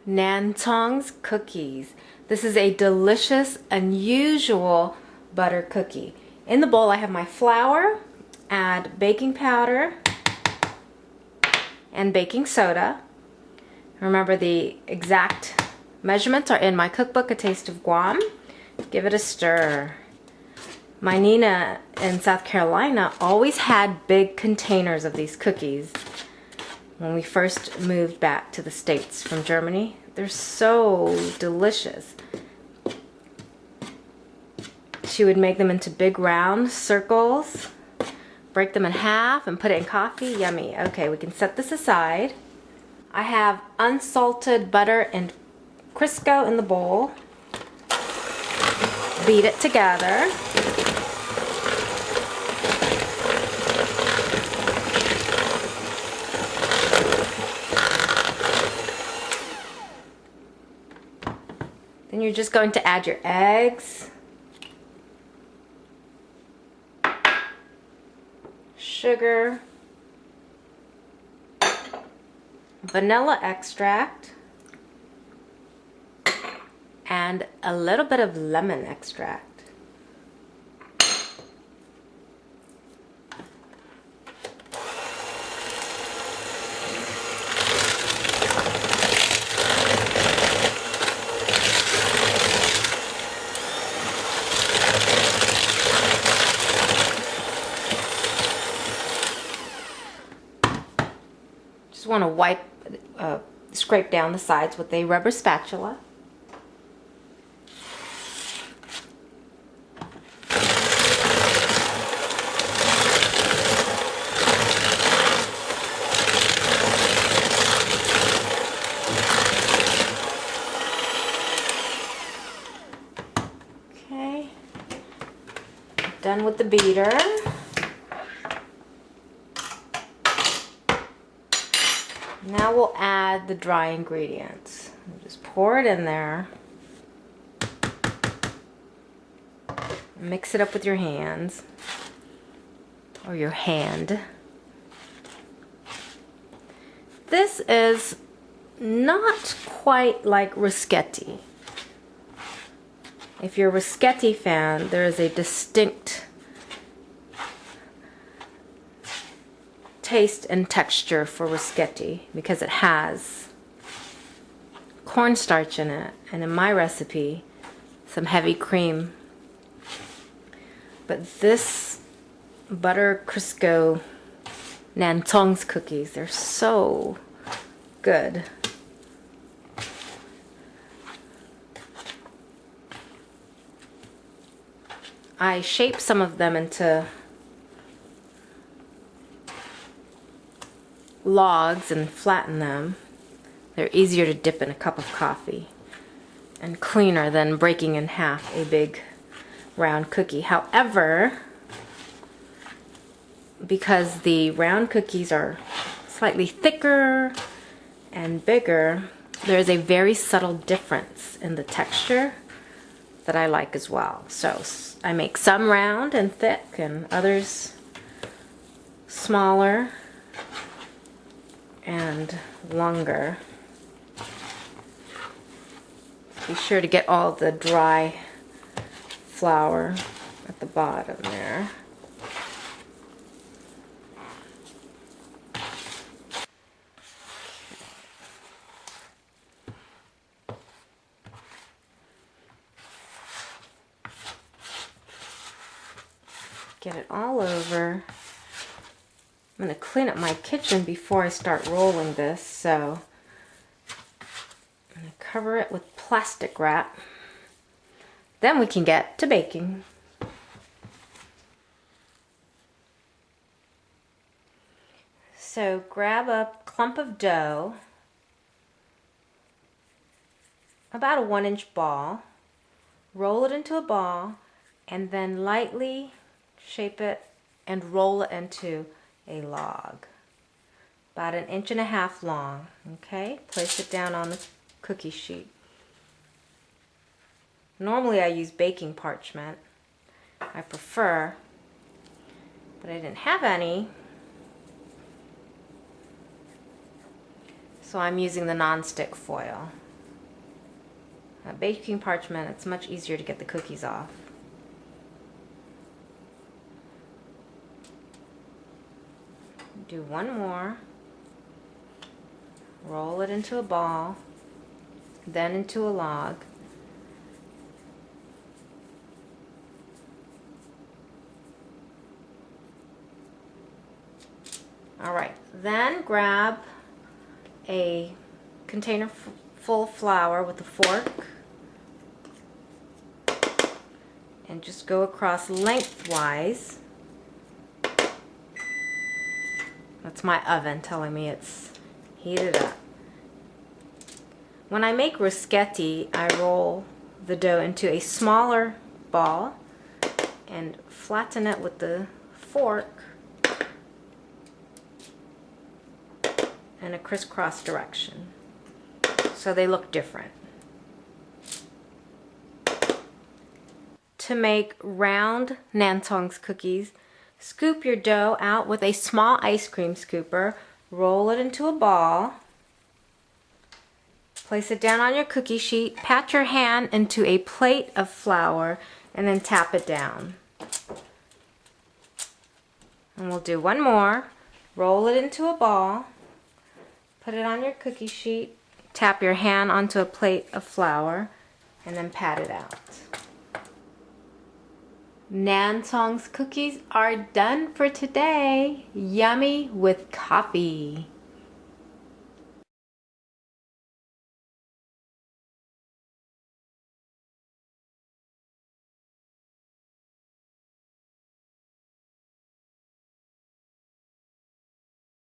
CHONG'S cookies. This is a delicious, unusual butter cookie. In the bowl I have my flour, add baking powder and baking soda. Remember, the exact measurements are in my cookbook, A Taste of Guam. Give it a stir. My Nina in South Carolina always had big containers of these cookies when we first moved back to the States from Germany. They're so delicious. She would make them into big round circles, break them in half and put it in coffee. Yummy. Okay, we can set this aside. I have unsalted butter and Crisco in the bowl. Beat it together. Then you're just going to add your eggs, sugar, vanilla extract, and a little bit of lemon extract. Just want to scrape down the sides with a rubber spatula. Okay, done with the beater. Now we'll add the dry ingredients. Just pour it in there. Mix it up with your hands or your hand. This is not quite like riscetti. If you're a riscetti fan, there is a distinct taste and texture for riscetti because it has cornstarch in it, and in my recipe some heavy cream. But this butter Crisco CHONG'S cookies, they're so good. I shape some of them into logs and flatten them. They're easier to dip in a cup of coffee and cleaner than breaking in half a big round cookie. However, because the round cookies are slightly thicker and bigger, there is a very subtle difference in the texture that I like as well. So I make some round and thick and others smaller and longer. Be sure to get all the dry flour at the bottom there. Get it all over. I'm going to clean up my kitchen before I start rolling this, so I'm going to cover it with plastic wrap. Then we can get to baking. So grab a clump of dough, about a 1-inch ball, roll it into a ball, and then lightly shape it and roll it into a log, about 1.5 inches long. Okay, place it down on the cookie sheet. Normally I use baking parchment. I prefer, but I didn't have any, so I'm using the non-stick foil. baking parchment, it's much easier to get the cookies off. Do one more. Roll it into a ball, then into a log. Alright, then grab a container full of flour with a fork and just go across lengthwise. That's my oven telling me it's heated up. When I make bruschetti, I roll the dough into a smaller ball and flatten it with the fork in a crisscross direction so they look different. To make round Chong'S cookies, scoop your dough out with a small ice cream scooper, roll it into a ball, place it down on your cookie sheet, pat your hand into a plate of flour, and then tap it down. And we'll do one more. Roll it into a ball, put it on your cookie sheet, tap your hand onto a plate of flour, and then pat it out. Chong'S cookies are done for today. Yummy with coffee.